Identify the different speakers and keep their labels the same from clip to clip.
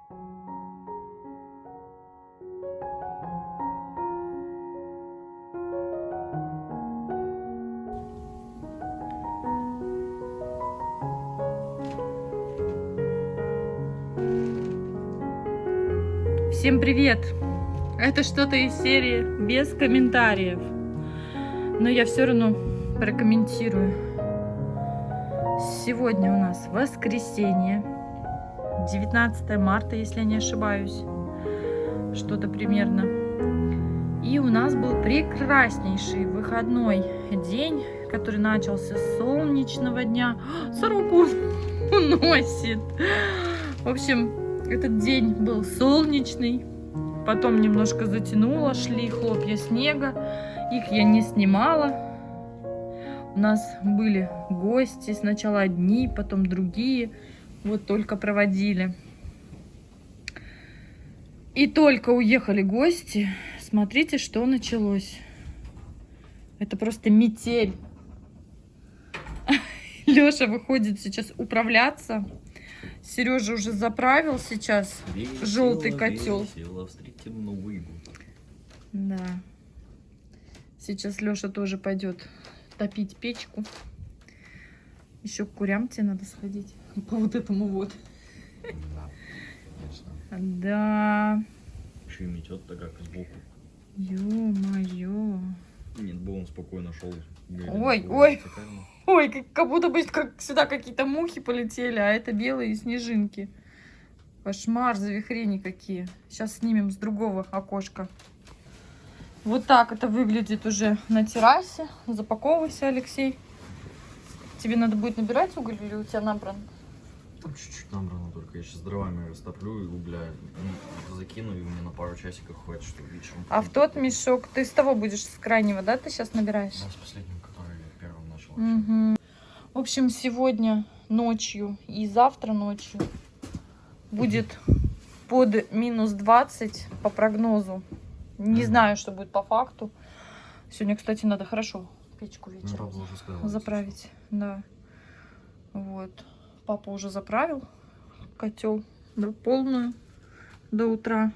Speaker 1: Всем привет! Это что-то из серии без комментариев, но я все равно прокомментирую. Сегодня у нас воскресенье, 19 марта, если я не ошибаюсь, что-то примерно. И у нас был прекраснейший выходной день, который начался с солнечного дня. Сороку уносит. В общем, этот день был солнечный, потом немножко затянуло, шли хлопья снега, их я не снимала. У нас были гости, сначала одни, потом другие, вот только проводили. И только уехали гости, смотрите, что началось. Это просто метель. Лёша выходит сейчас управляться. Сережа уже заправил сейчас желтый котел.
Speaker 2: Встретим Новый год.
Speaker 1: Да. Сейчас Леша тоже пойдет топить печку. Еще к курям тебе надо сходить. По вот этому вот.
Speaker 2: Да, конечно.
Speaker 1: Да.
Speaker 2: Еще и метет-то как сбоку.
Speaker 1: Ё-моё.
Speaker 2: Нет бы он спокойно шел.
Speaker 1: Ой, ой. Ой, как будто бы сюда какие-то мухи полетели, а это белые снежинки. Кошмар, завихрения какие. Сейчас снимем с другого окошка. Вот так это выглядит уже на террасе. Запаковывайся, Алексей. Тебе надо будет набирать уголь или у тебя набран?
Speaker 2: Там чуть-чуть набрано только. Я сейчас дровами растоплю и угля закину, и у меня на пару часиков хватит, чтобы вечером.
Speaker 1: А в тот мешок ты с того будешь, с крайнего, да, ты сейчас набираешь?
Speaker 2: Да, с последним, который я первым начал.
Speaker 1: Угу. В общем, сегодня ночью и завтра ночью будет под минус 20 по прогнозу. Не знаю, что будет по факту. Сегодня, кстати, надо хорошо печку вечером заправить. Да. Вот. Папа уже заправил котел до полную до утра.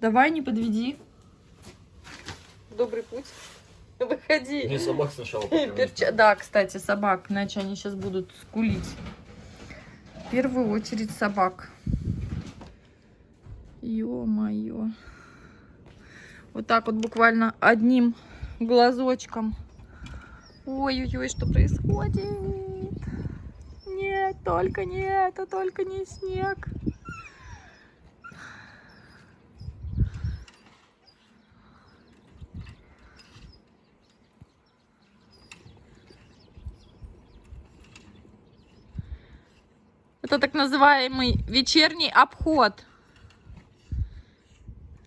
Speaker 1: Давай, не подведи. Добрый путь. Выходи.
Speaker 2: Мне собак сначала
Speaker 1: Да, кстати, собак, иначе они сейчас будут скулить. В первую очередь собак. Ё-моё. Вот так вот буквально одним глазочком. Ой-ой-ой, что происходит? Нет, только не это, только не снег. Это так называемый вечерний обход.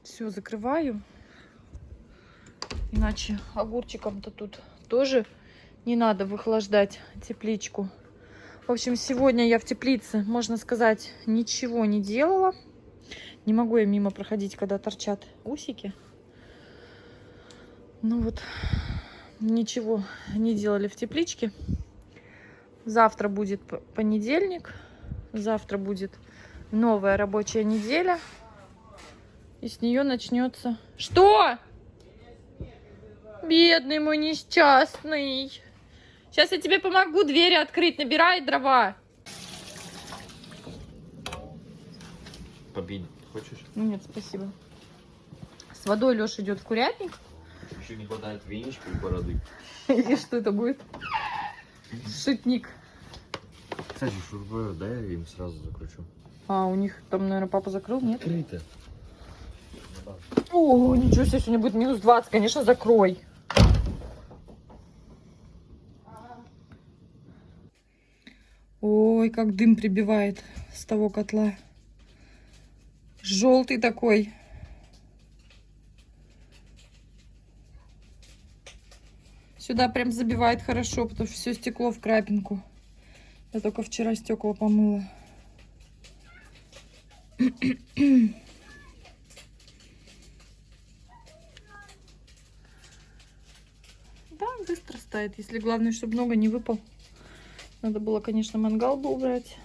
Speaker 1: Все, закрываю. Иначе огурчиком-то тут тоже не надо выхлаждать тепличку. В общем, сегодня я в теплице, можно сказать, ничего не делала. Не могу я мимо проходить, когда торчат усики. Ну вот, ничего не делали в тепличке. Завтра будет понедельник. Завтра будет новая рабочая неделя. И с нее начнется... Что? Бедный мой несчастный. Сейчас я тебе помогу двери открыть. Набирай дрова.
Speaker 2: Побить хочешь?
Speaker 1: Нет, спасибо. С водой Леша идет в курятник.
Speaker 2: Еще не хватает веничка и бороды.
Speaker 1: И что это будет? Шутник.
Speaker 2: Кстати, шурупы, да, я им сразу закручу.
Speaker 1: А, у них там, наверное, папа закрыл, нет?
Speaker 2: Открыто.
Speaker 1: О, ничего себе, сегодня будет минус 20, конечно, закрой. Ой, как дым прибивает с того котла. Желтый такой. Сюда прям забивает хорошо, потому что все стекло в крапинку. Я только вчера стекла помыла. Да, быстро стоит, если главное, чтобы много не выпал. Надо было, конечно, мангал бы убрать.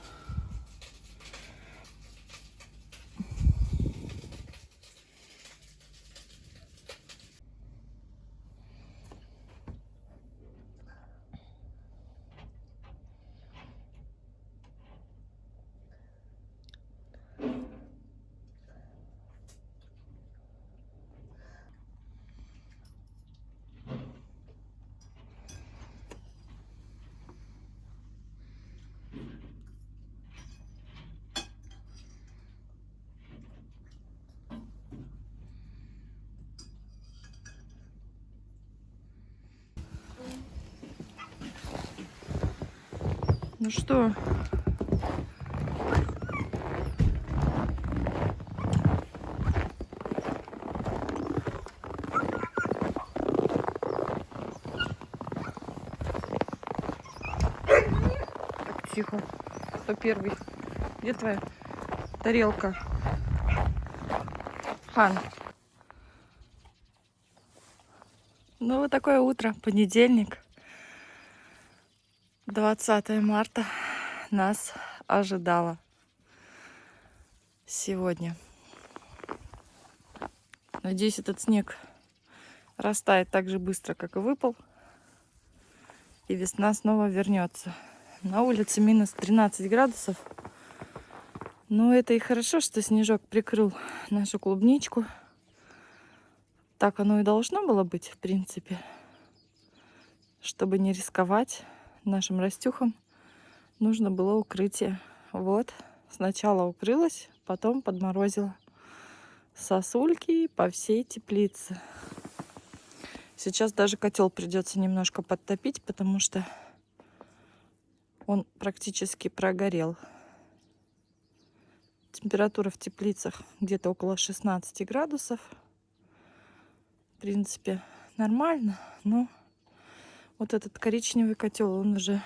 Speaker 1: Ну что? Так, тихо. Кто первый? Где твоя тарелка? Хан. Ну, вот такое утро, понедельник, 20 марта нас ожидало сегодня. Надеюсь, этот снег растает так же быстро, как и выпал, и весна снова вернется. На улице минус 13 градусов. Но это и хорошо, что снежок прикрыл нашу клубничку. Так оно и должно было быть, в принципе. Чтобы не рисковать нашим растюхам, нужно было укрытие. Вот, сначала укрылась, потом подморозила. Сосульки по всей теплице. Сейчас даже котел придется немножко подтопить, потому что он практически прогорел. Температура в теплицах где-то около 16 градусов. В принципе, нормально, но вот этот коричневый котел, он уже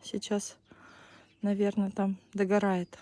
Speaker 1: сейчас, наверное, там догорает.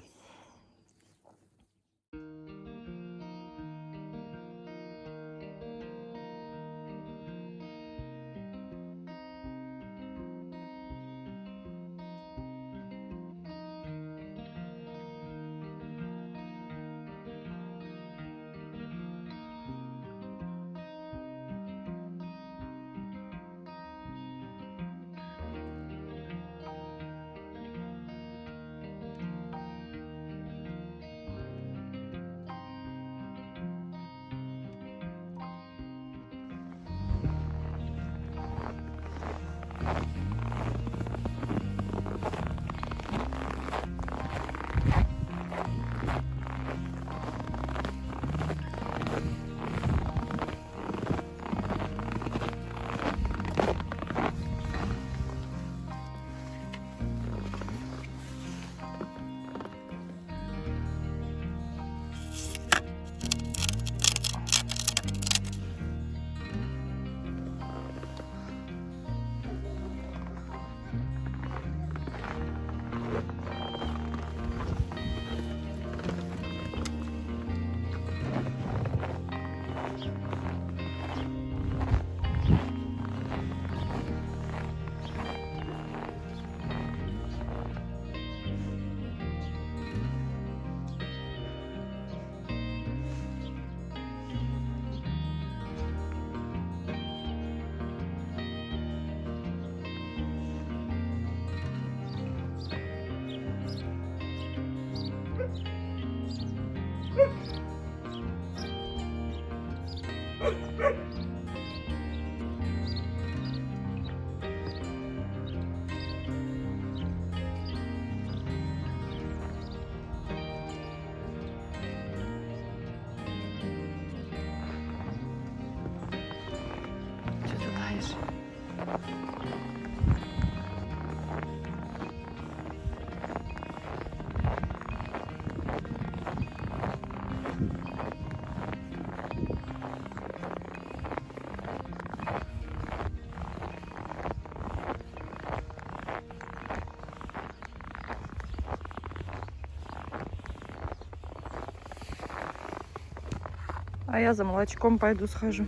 Speaker 1: Что ты лаешь? А я за молочком пойду схожу.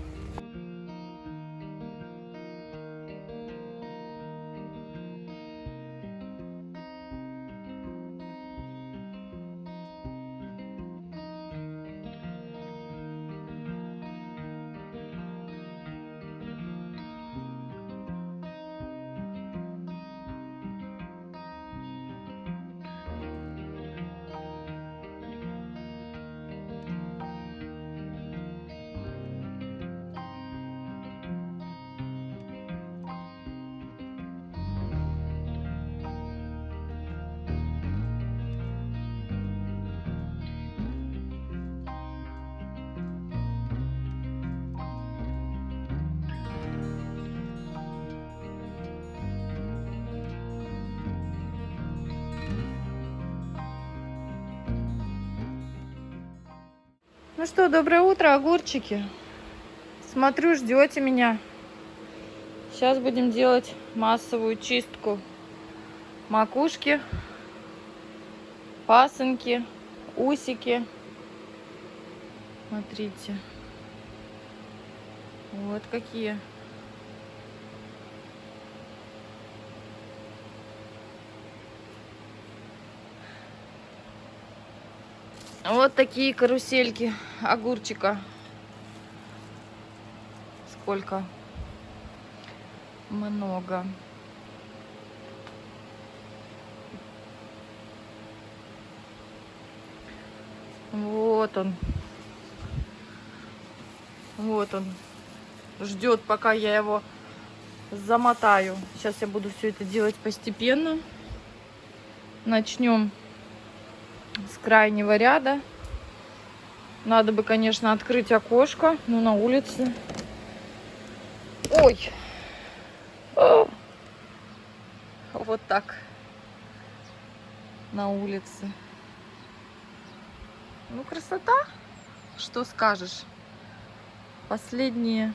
Speaker 1: Ну что, доброе утро, огурчики. Смотрю, ждете меня. Сейчас будем делать массовую чистку макушки, пасынки, усики. Смотрите. Вот какие. Вот такие карусельки огурчика. Сколько? Много. Вот он. Вот он. Ждет, пока я его замотаю. Сейчас я буду все это делать постепенно. Начнем с крайнего ряда. Надо бы, конечно, открыть окошко, но на улице. Ой! О! Вот так. На улице. Ну, красота. Что скажешь? Последние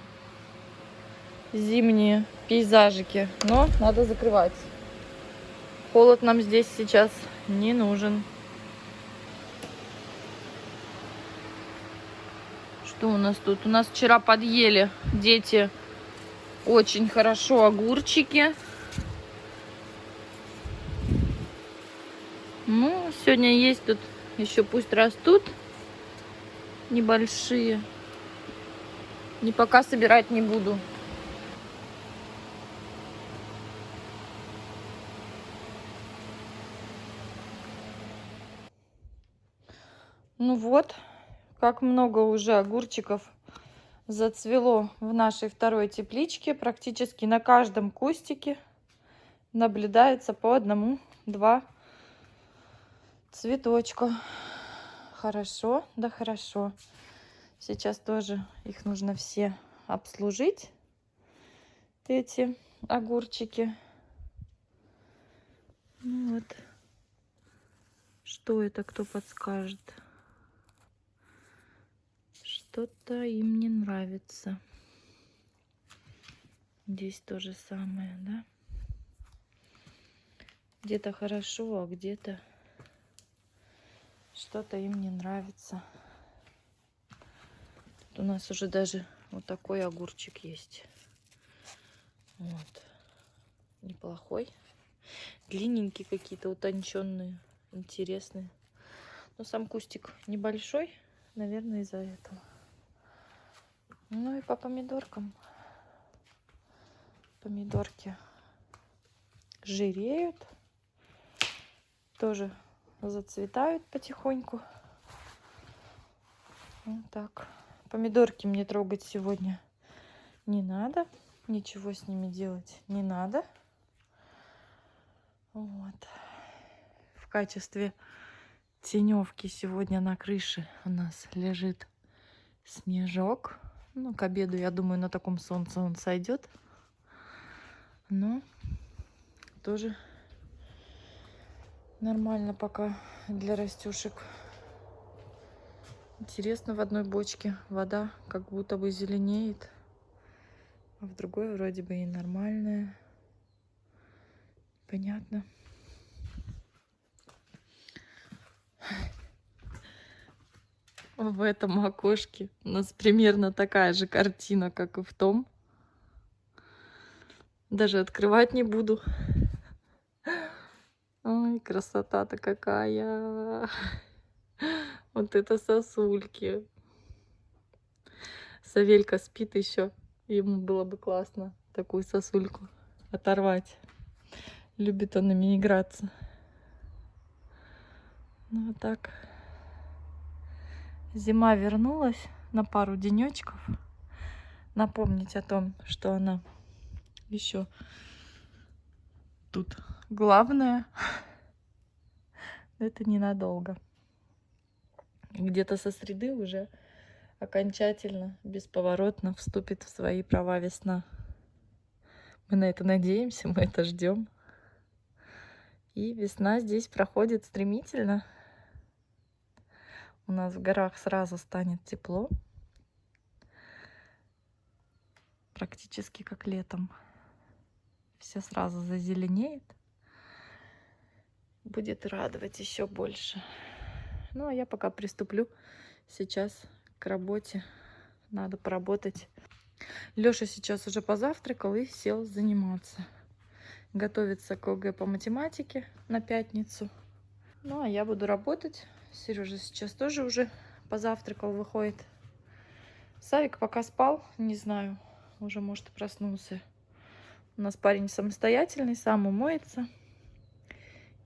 Speaker 1: зимние пейзажики. Но надо закрывать. Холод нам здесь сейчас не нужен. Что у нас тут? У нас вчера подъели дети очень хорошо огурчики. Ну, сегодня есть тут еще, пусть растут небольшие. Не пока собирать не буду. Ну вот, как много уже огурчиков зацвело в нашей второй тепличке. Практически на каждом кустике наблюдается по одному-два цветочка. Хорошо, да хорошо. Сейчас тоже их нужно все обслужить, эти огурчики. Ну вот. Что это, кто подскажет? Что-то им не нравится. Здесь то же самое, да? Где-то хорошо, а где-то что-то им не нравится. Тут у нас уже даже вот такой огурчик есть. Вот. Неплохой. Длинненькие какие-то, утонченные, интересные. Но сам кустик небольшой, наверное, из-за этого. Ну и по помидоркам. Помидорки жиреют. Тоже зацветают потихоньку. Вот так. Помидорки мне трогать сегодня не надо. Ничего с ними делать не надо. Вот. В качестве теневки сегодня на крыше у нас лежит снежок. Ну, к обеду, я думаю, на таком солнце он сойдет. Но тоже нормально пока для растюшек. Интересно, в одной бочке вода как будто бы зеленеет, а в другой вроде бы и нормальная. Понятно. В этом окошке у нас примерно такая же картина, как и в том. Даже открывать не буду. Ой, красота-то какая. Вот это сосульки. Савелька спит еще. Ему было бы классно такую сосульку оторвать. Любит он ими играться. Ну вот так. Зима вернулась на пару денечков. Напомнить о том, что она еще тут главное. Это ненадолго. Где-то со среды уже окончательно, бесповоротно вступит в свои права весна. Мы на это надеемся, мы это ждем. И весна здесь проходит стремительно. У У нас в горах сразу станет тепло. Практически как летом. Все сразу зазеленеет. Будет радовать еще больше. Ну, а я пока приступлю сейчас к работе. Надо поработать. Лёша сейчас уже позавтракал и сел заниматься. Готовится к ОГЭ по математике на пятницу. Ну, а я буду работать. Сережа сейчас тоже уже позавтракал, выходит. Савик пока спал, не знаю, уже, может, и проснулся. У нас парень самостоятельный, сам умоется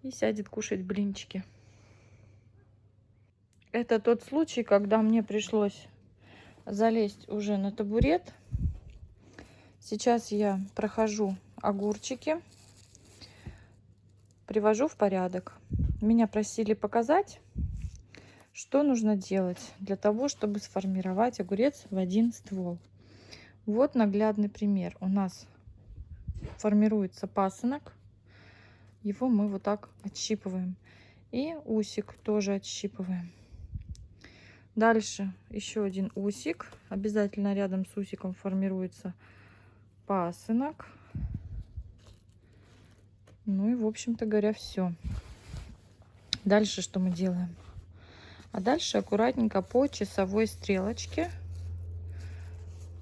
Speaker 1: и сядет кушать блинчики. Это тот случай, когда мне пришлось залезть уже на табурет. Сейчас я прохожу огурчики, привожу в порядок. Меня просили показать, что нужно делать для того, чтобы сформировать огурец в один ствол. Вот наглядный пример. У нас формируется пасынок. Его мы вот так отщипываем. И усик тоже отщипываем. Дальше еще один усик. Обязательно рядом с усиком формируется пасынок. Ну и, в общем-то говоря, все. Дальше что мы делаем? А дальше аккуратненько по часовой стрелочке.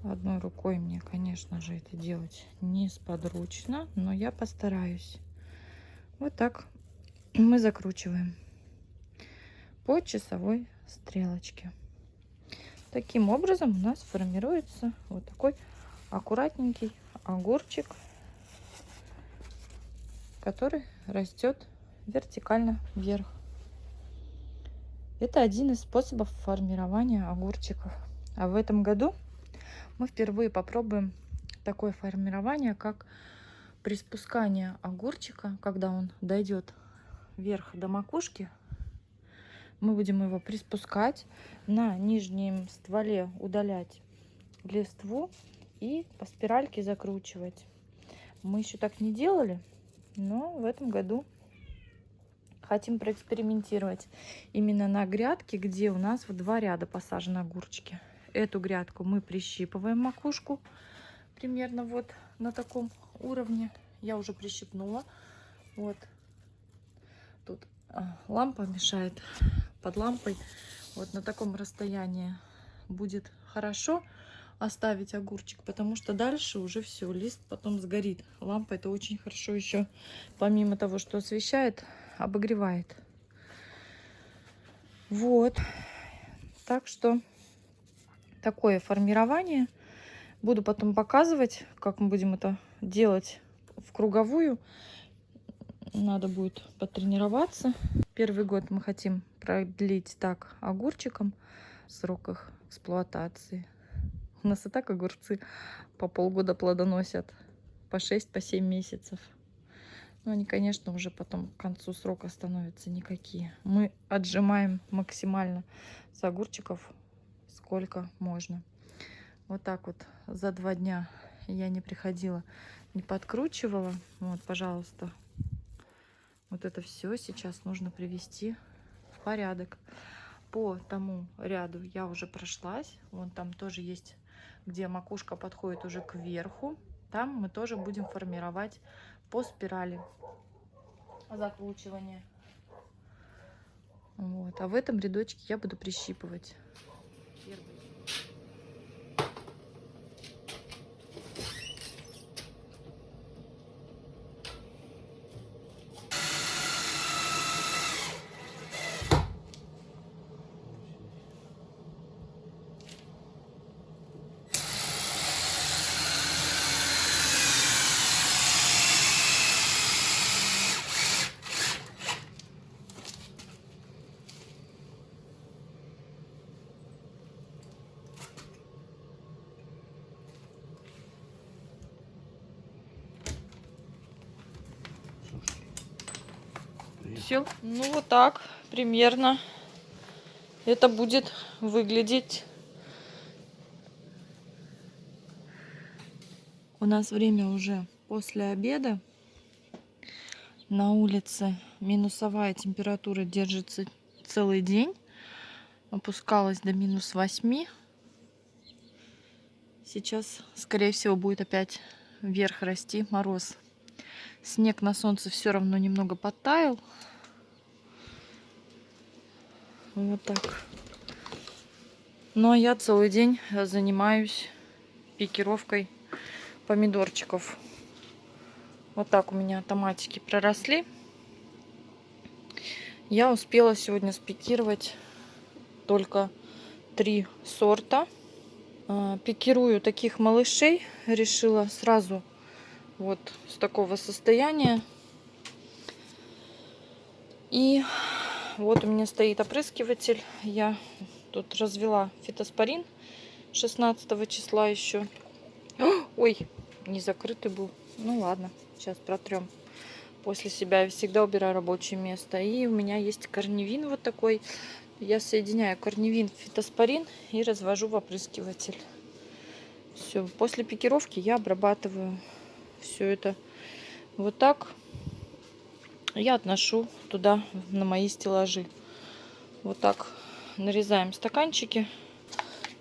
Speaker 1: Одной рукой мне, конечно же, это делать несподручно, но я постараюсь. Вот так мы закручиваем по часовой стрелочке. Таким образом у нас формируется вот такой аккуратненький огурчик, который растет вертикально вверх. Это один из способов формирования огурчиков. А в этом году мы впервые попробуем такое формирование, как приспускание огурчика. Когда он дойдет вверх до макушки, мы будем его приспускать, на нижнем стволе удалять листву и по спиральке закручивать. Мы еще так не делали, но в этом году хотим проэкспериментировать именно на грядке, где у нас в 2 ряда посажены огурчики. Эту грядку мы прищипываем макушку примерно вот на таком уровне. Я уже прищипнула. Вот тут лампа мешает. Под лампой вот на таком расстоянии будет хорошо оставить огурчик, потому что дальше уже все, лист потом сгорит. Лампа это очень хорошо еще, помимо того, что освещает, обогревает. Вот. Так что такое формирование. Буду потом показывать, как мы будем это делать в круговую. Надо будет потренироваться. Первый год мы хотим продлить так огурчиком срок их эксплуатации. У нас и так огурцы по полгода плодоносят, по 6-7 месяцев. Но они, конечно, уже потом к концу срока становятся никакие. Мы отжимаем максимально с огурчиков сколько можно. Вот так вот за 2 дня я не приходила, не подкручивала. Вот, пожалуйста. Вот это все сейчас нужно привести в порядок. По тому ряду я уже прошлась. Вон там тоже есть, где макушка подходит уже к верху. Там мы тоже будем формировать по спирали закручивание. Вот. А в этом рядочке я буду прищипывать. Все. Ну вот так примерно это будет выглядеть. У нас время уже после обеда. На улице минусовая температура держится целый день. опускалась до -8. Сейчас, скорее всего, будет опять вверх расти мороз. Снег на солнце все равно немного подтаял. Вот так. Ну а я целый день занимаюсь пикировкой помидорчиков. Вот так у меня томатики проросли. Я успела сегодня спикировать только 3 сорта. Пикирую таких малышей. Решила сразу вот с такого состояния. И вот у меня стоит опрыскиватель. Я тут развела фитоспорин 16 числа еще. Ой, не закрытый был. Ну ладно, сейчас протрем. После себя я всегда убираю рабочее место. И у меня есть корневин вот такой. Я соединяю корневин, фитоспорин и развожу в опрыскиватель. Все, после пикировки я обрабатываю все это вот так. Я отношу туда, на мои стеллажи. Вот так нарезаем стаканчики.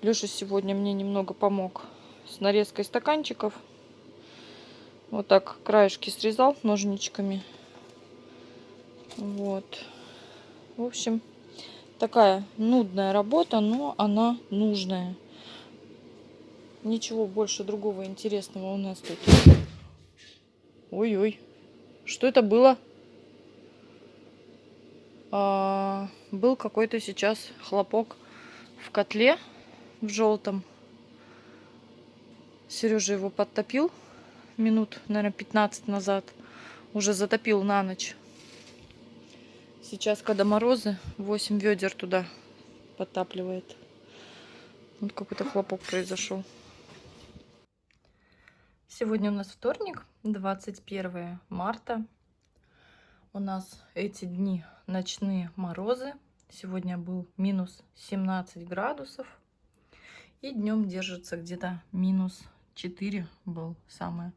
Speaker 1: Леша сегодня мне немного помог с нарезкой стаканчиков. Вот так краешки срезал ножничками. Вот. В общем, такая нудная работа, но она нужная. Ничего больше другого интересного у нас тут. Ой-ой. Что это было? Был какой-то сейчас хлопок в котле в желтом. Сережа его подтопил минут, наверное, 15 назад. Уже затопил на ночь. Сейчас, когда морозы, 8 ведер туда подтапливает. Вот какой-то хлопок произошел. Сегодня у нас вторник, 21 марта. У нас эти дни ночные морозы. Сегодня был -17 градусов. И днем держится где-то -4 был самое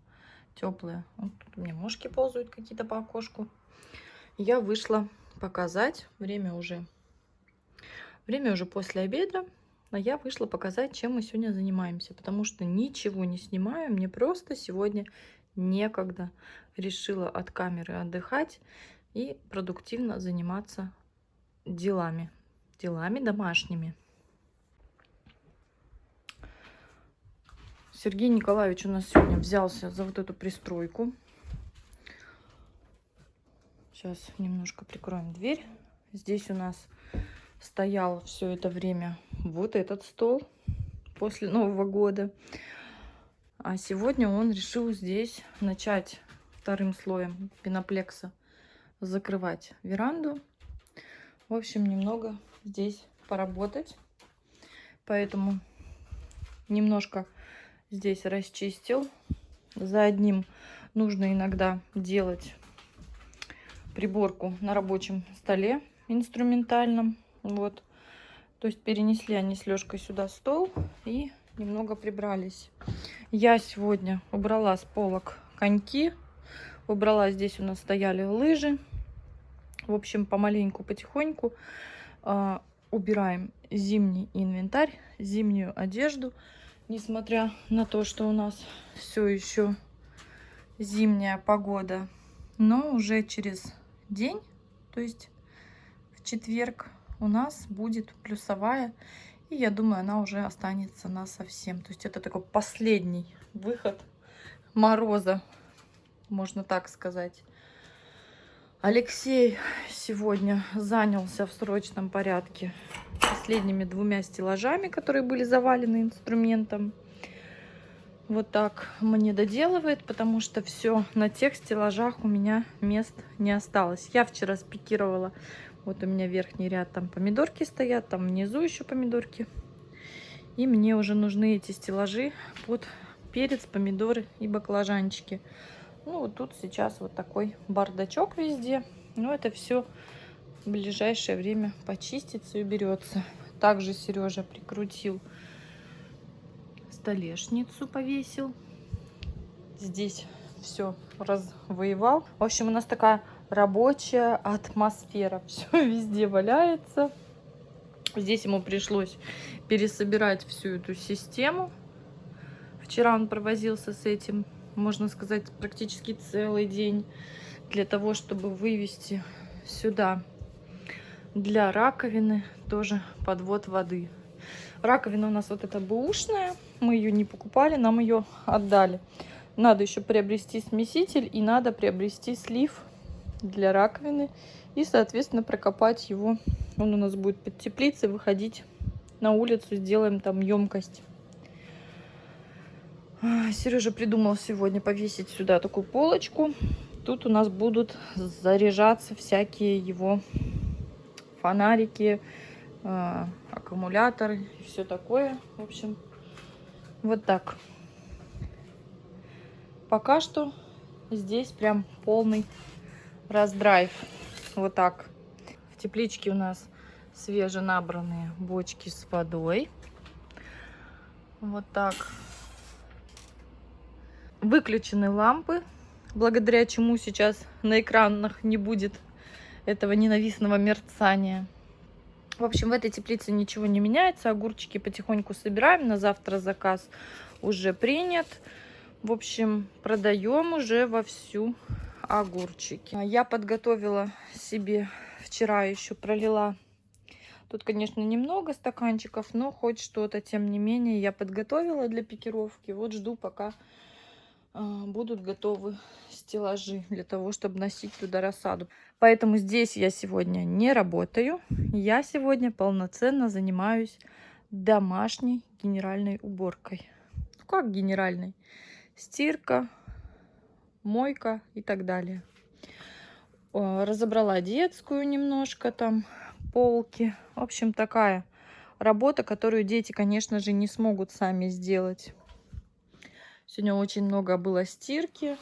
Speaker 1: теплое. Вот тут у меня мошки ползают какие-то по окошку. Я вышла показать. Время уже после обеда. А я вышла показать, чем мы сегодня занимаемся. Потому что ничего не снимаю. Мне просто сегодня некогда. Решила от камеры отдыхать и продуктивно заниматься делами. Делами домашними. Сергей Николаевич у нас сегодня взялся за вот эту пристройку. Сейчас немножко прикроем дверь. Здесь у нас стоял все это время вот этот стол после Нового года. А сегодня он решил здесь начать вторым слоем пеноплекса закрывать веранду. В общем, немного здесь поработать. Поэтому немножко здесь расчистил. За одним нужно иногда делать приборку на рабочем столе инструментальном. Вот. То есть перенесли они с Лёшкой сюда стол и немного прибрались. Я сегодня убрала с полок коньки. Убрала, здесь у нас стояли лыжи. В общем, помаленьку, потихоньку убираем зимний инвентарь, зимнюю одежду. Несмотря на то, что у нас все еще зимняя погода. Но уже через день, то есть в четверг, у нас будет плюсовая. И я думаю, она уже останется насовсем. То есть это такой последний выход мороза, можно так сказать. Алексей сегодня занялся в срочном порядке последними 2 стеллажами, которые были завалены инструментом. Вот так мне доделывает, потому что все на тех стеллажах у меня мест не осталось. Я вчера спикировала. Вот у меня верхний ряд, там помидорки стоят, там внизу еще помидорки. И мне уже нужны эти стеллажи под перец, помидоры и баклажанчики. Ну, вот тут сейчас вот такой бардачок везде. Но это все в ближайшее время почистится и уберется. Также Сережа прикрутил столешницу, повесил. Здесь все развоевал. В общем, у нас такая рабочая атмосфера. Все везде валяется. Здесь ему пришлось пересобирать всю эту систему. Вчера он провозился с этим, можно сказать, практически целый день для того, чтобы вывести сюда для раковины тоже подвод воды. Раковина у нас вот эта бэушная, мы ее не покупали, нам ее отдали. Надо еще приобрести смеситель и надо приобрести слив для раковины и, соответственно, прокопать его. Он у нас будет под теплицей, выходить на улицу, сделаем там емкость. Сережа придумал сегодня повесить сюда такую полочку. Тут у нас будут заряжаться всякие его фонарики, аккумуляторы и все такое. В общем, вот так. Пока что здесь прям полный раздрайв. Вот так. В тепличке у нас свеженабранные бочки с водой. Вот так. Выключены лампы, благодаря чему сейчас на экранах не будет этого ненавистного мерцания. В общем, в этой теплице ничего не меняется. Огурчики потихоньку собираем. На завтра заказ уже принят. В общем, продаем уже вовсю огурчики. Я подготовила себе, вчера еще пролила. Тут, конечно, немного стаканчиков, но хоть что-то, тем не менее, я подготовила для пикировки. Вот жду, пока будут готовы стеллажи для того, чтобы носить туда рассаду. Поэтому здесь я сегодня не работаю. Я сегодня полноценно занимаюсь домашней генеральной уборкой. Ну, как генеральной? Стирка, мойка и так далее. Разобрала детскую немножко, там полки. В общем, такая работа, которую дети, конечно же, не смогут сами сделать. Сегодня очень много было стирки.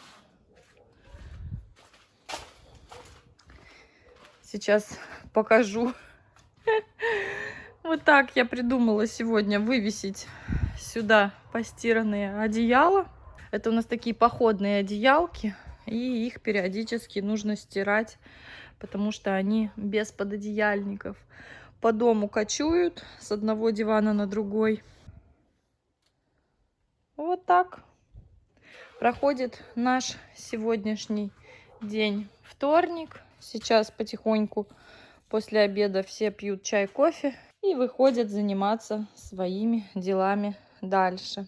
Speaker 1: Сейчас покажу. Вот так я придумала сегодня вывесить сюда постиранные одеяла. Это у нас такие походные одеялки. И их периодически нужно стирать, потому что они без пододеяльников. По дому кочуют с одного дивана на другой. Вот так проходит наш сегодняшний день. Вторник. Сейчас потихоньку после обеда все пьют чай, кофе и выходят заниматься своими делами дальше.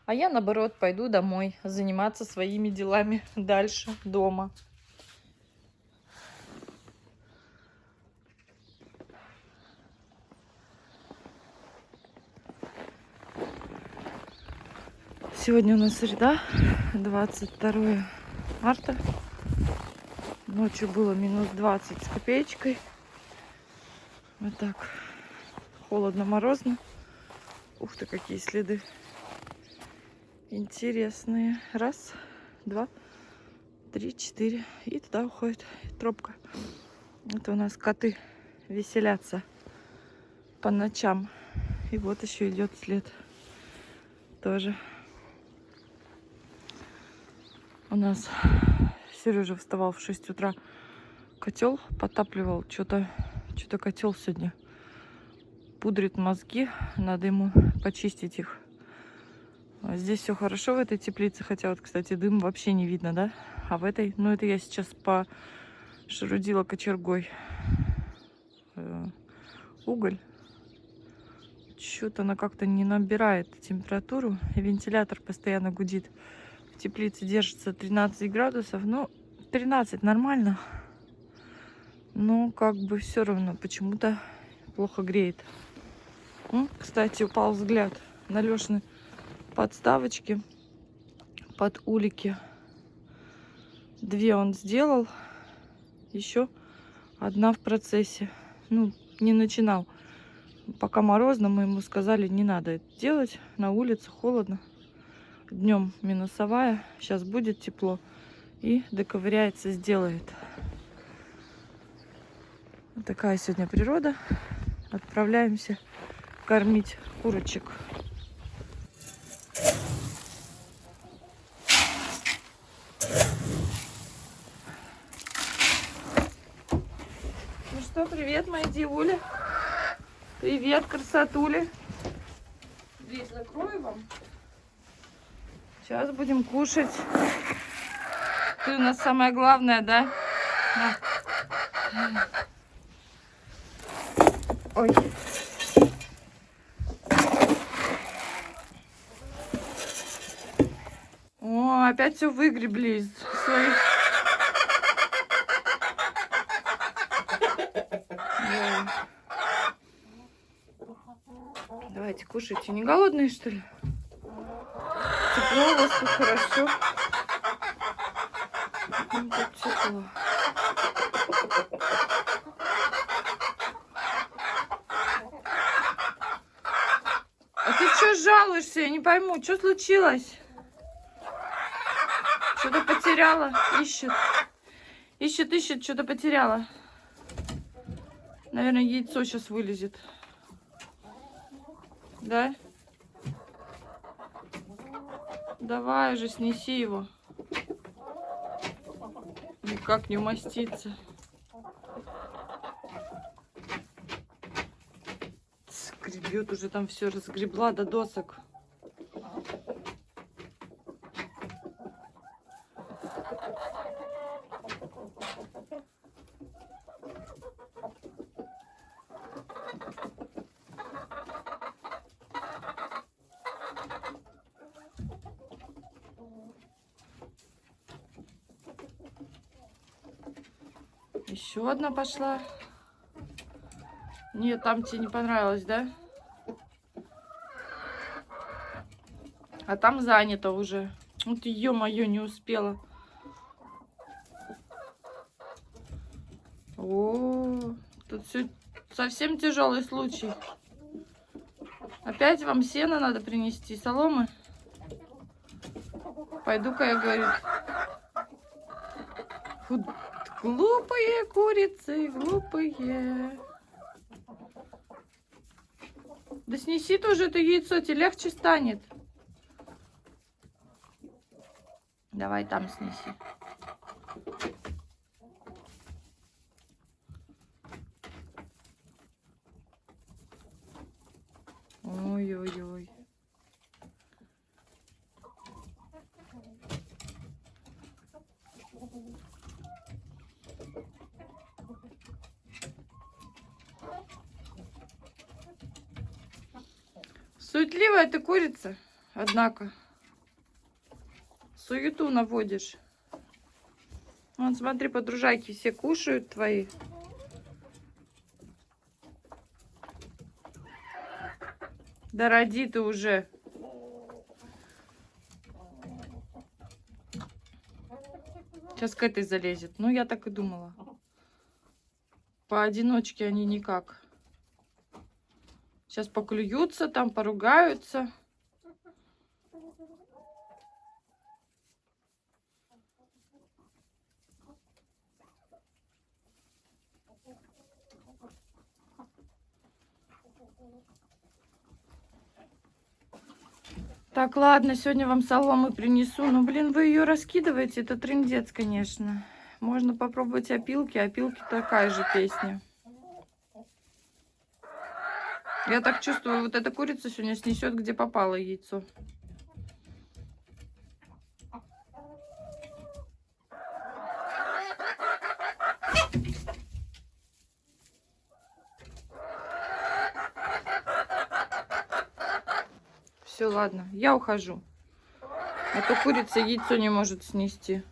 Speaker 1: А я, наоборот, пойду домой заниматься своими делами дальше дома. Сегодня у нас среда, 22 марта. Ночью было минус 20 с копеечкой. Вот так. Холодно-морозно. Ух ты, какие следы. Интересные. Раз, два, три, четыре. И туда уходит тропка. Это у нас коты веселятся по ночам. И вот еще идет след. Тоже. У нас Сережа вставал в 6 утра. Котел потапливал. Что-то котел сегодня пудрит мозги. Надо ему почистить их. Здесь все хорошо в этой теплице. Хотя вот, кстати, дым вообще не видно, да? А в этой, ну это я сейчас пошерудила кочергой. Уголь. Что-то она как-то не набирает температуру. И вентилятор постоянно гудит. В теплице держится 13 градусов. Ну, 13 нормально. Но как бы все равно почему-то плохо греет. Кстати, упал взгляд на Лешины подставочки под улики. 2 он сделал. Еще 1 в процессе. Ну, не начинал. Пока морозно, мы ему сказали, не надо это делать. На улице холодно. Днем минусовая. Сейчас будет тепло. И доковыряется, сделает. Вот такая сегодня природа. Отправляемся кормить курочек. Ну что, привет, мои девули. Привет, красотули. Дверь закрою вам. Сейчас будем кушать. Ты у нас самое главное, да? На. Ой. О, опять все выгребли из своих. Да. Давайте кушайте. Не голодные, что ли? Тепло у вас тут, хорошо. Ну, тут тепло. А ты что жалуешься? Я не пойму, что случилось? Что-то потеряла? Ищет. Ищет, что-то потеряла. Наверное, яйцо сейчас вылезет. Да? Давай же, снеси его. Никак не умостится. Гребет уже там все, разгребла до досок. Еще одна пошла. Нет, там тебе не понравилось, да? А там занято уже. Вот ё-моё, не успела. О, тут все совсем тяжелый случай. Опять вам сено надо принести, соломы? Пойду-ка я, говорю. Глупые курицы, глупые. Да снеси тоже это яйцо, тебе легче станет. Давай там снеси. Ой-ой-ой. Суетливая ты курица, однако. Суету наводишь. Вон, смотри, подружайки все кушают твои. Да роди ты уже. Сейчас к этой залезет. Ну, я так и думала. Поодиночке они никак. Сейчас поклюются, там поругаются. Так, ладно, сегодня вам соломы принесу. Ну, блин, вы ее раскидываете, это трындец, конечно. Можно попробовать опилки. Опилки такая же песня. Я так чувствую, вот эта курица сегодня снесет, где попало яйцо. Все, ладно, я ухожу. А то курица яйцо не может снести.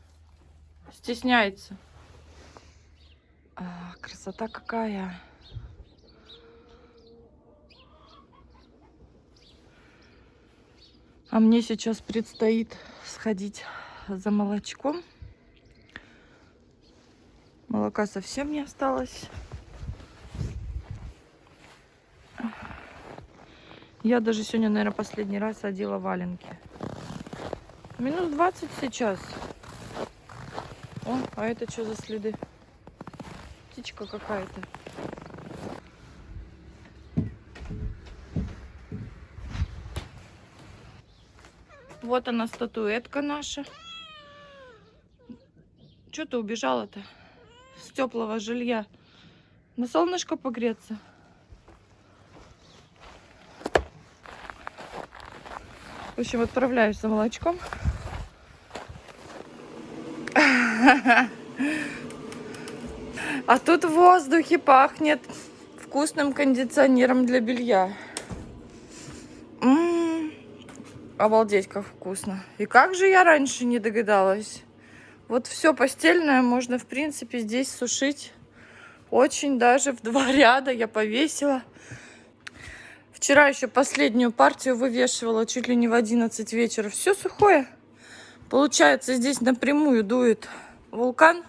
Speaker 1: Стесняется. Красота какая. А мне сейчас предстоит сходить за молочком. Молока совсем не осталось. Я даже сегодня, наверное, последний раз одела валенки. Минус 20 сейчас. О, а это что за следы? Птичка какая-то. Вот она, статуэтка наша. Что ты убежала-то с теплого жилья? На солнышко погреться? В общем, отправляюсь за молочком. А тут в воздухе пахнет вкусным кондиционером для белья. Обалдеть, как вкусно. И как же я раньше не догадалась. Вот все постельное можно, в принципе, здесь сушить. Очень даже в 2 ряда я повесила. Вчера еще последнюю партию вывешивала чуть ли не в 11 вечера. Все сухое. Получается, здесь напрямую дует вулкан.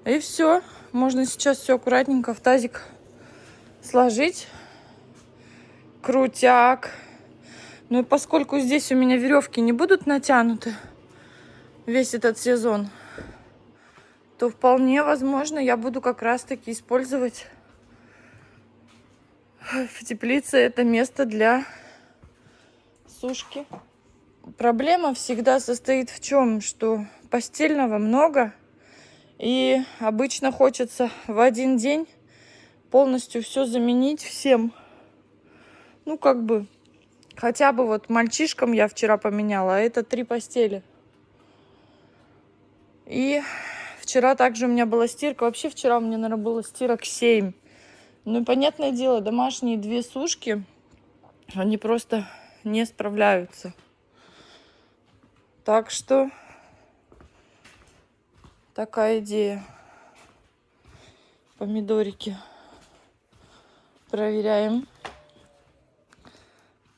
Speaker 1: И все. Можно сейчас все аккуратненько в тазик сложить. Крутяк. Ну и поскольку здесь у меня веревки не будут натянуты весь этот сезон, то вполне возможно я буду как раз таки использовать в теплице это место для сушки. Проблема всегда состоит в чем, что постельного много, и обычно хочется в один день полностью все заменить всем. Ну, как бы, хотя бы вот мальчишкам я вчера поменяла, а это 3 постели. И вчера также у меня была стирка. Вообще вчера у меня, наверное, было стирок 7. Ну и понятное дело, домашние 2 сушки, они просто не справляются. Так что такая идея. Помидорики проверяем.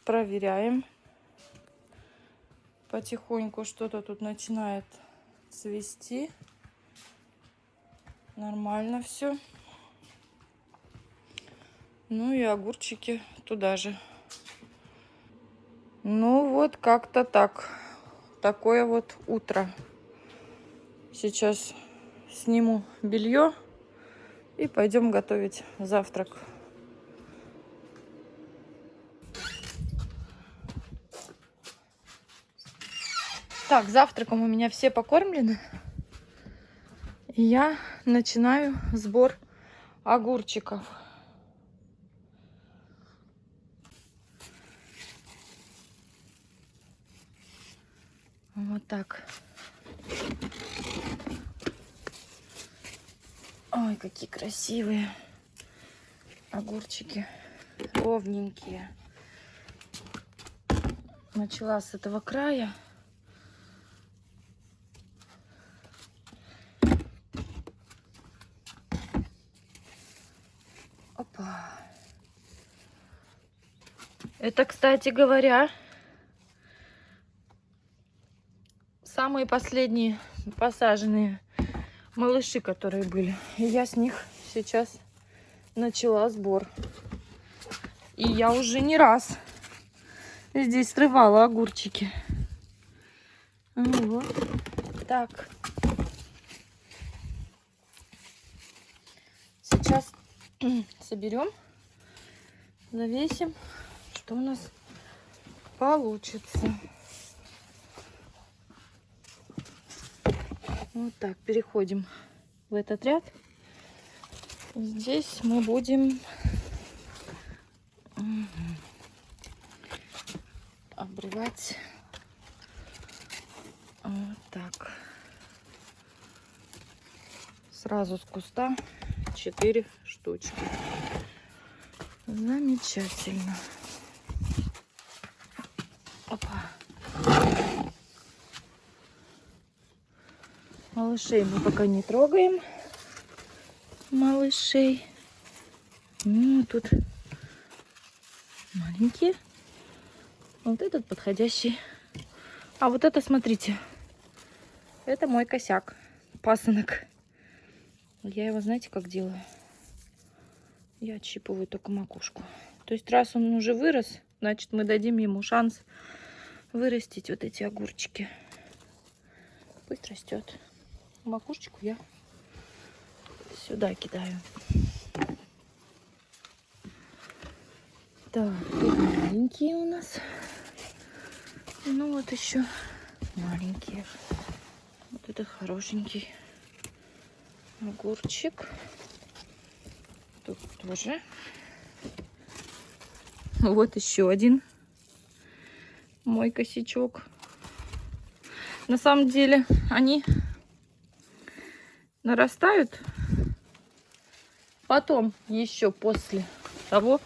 Speaker 1: Проверяем. Потихоньку что-то тут начинает цвести. Нормально все. Ну и огурчики туда же. Ну вот как-то так. Такое вот утро. Сейчас сниму белье и пойдем готовить завтрак. Так, завтраком у меня все покормлены. И я начинаю сбор огурчиков. Вот так. Ой, какие красивые огурчики. Ровненькие. Начала с этого края. Опа. Это, кстати говоря, самые последние посаженные малыши, которые были. И я с них сейчас начала сбор. И я уже не раз здесь срывала огурчики. Вот так. Сейчас соберем, завесим, что у нас получится. Вот так, переходим в этот ряд. Здесь мы будем обрывать вот так. Сразу с куста 4 штучки. Замечательно. Опа. Малышей мы пока не трогаем. Малышей. Ну, тут маленькие. Вот этот подходящий. А вот это, смотрите, это мой косяк. Пасынок. Я его, знаете, как делаю? Я отщипываю только макушку. То есть, раз он уже вырос, значит, мы дадим ему шанс вырастить вот эти огурчики. Пусть растет. Макушечку я сюда кидаю. Так, тут маленькие у нас. Ну вот еще маленькие. Вот это хорошенький огурчик. Тут тоже. Вот еще один мой косячок. На самом деле они нарастают потом, еще после того,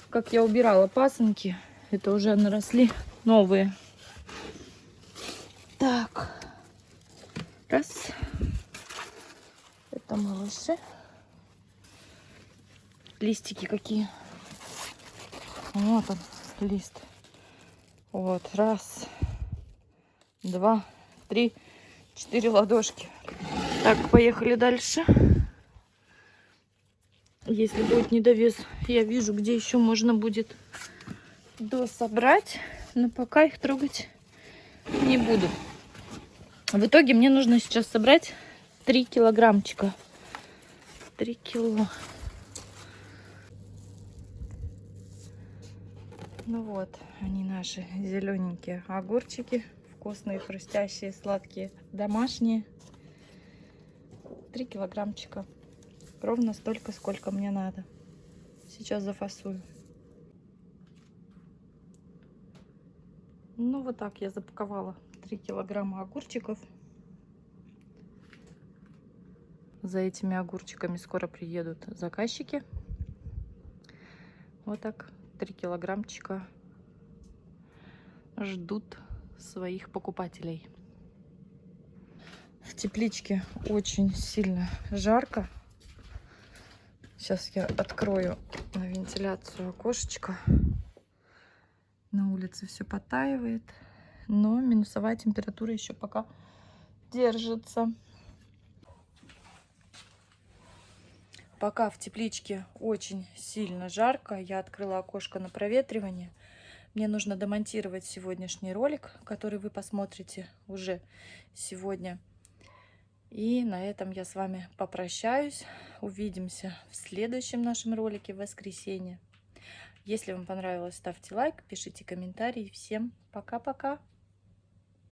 Speaker 1: как я убирала пасынки. Это уже наросли новые. Так. Раз. Это малыши. Листики какие. Вот он, лист. Вот, раз, два, три, 4 ладошки. Так, поехали дальше. Если будет недовес, я вижу, где еще можно будет дособрать. Но пока их трогать не буду. В итоге мне нужно сейчас собрать 3 килограммчика. 3 кило. Ну вот, они наши зелененькие огурчики. Вкусные, хрустящие, сладкие, домашние. 3 килограммчика. Ровно столько, сколько мне надо. Сейчас зафасую. Ну вот так я запаковала 3 килограмма огурчиков. За этими огурчиками скоро приедут заказчики. Вот так 3 килограммчика ждут своих покупателей. В тепличке очень сильно жарко. Сейчас я открою на вентиляцию окошечко. На улице все подтаивает, но минусовая температура еще пока держится. Пока в тепличке очень сильно жарко, я открыла окошко на проветривание. Мне нужно домонтировать сегодняшний ролик, который вы посмотрите уже сегодня. И на этом я с вами попрощаюсь. Увидимся в следующем нашем ролике в воскресенье. Если вам понравилось, ставьте лайк, пишите комментарии. Всем пока-пока!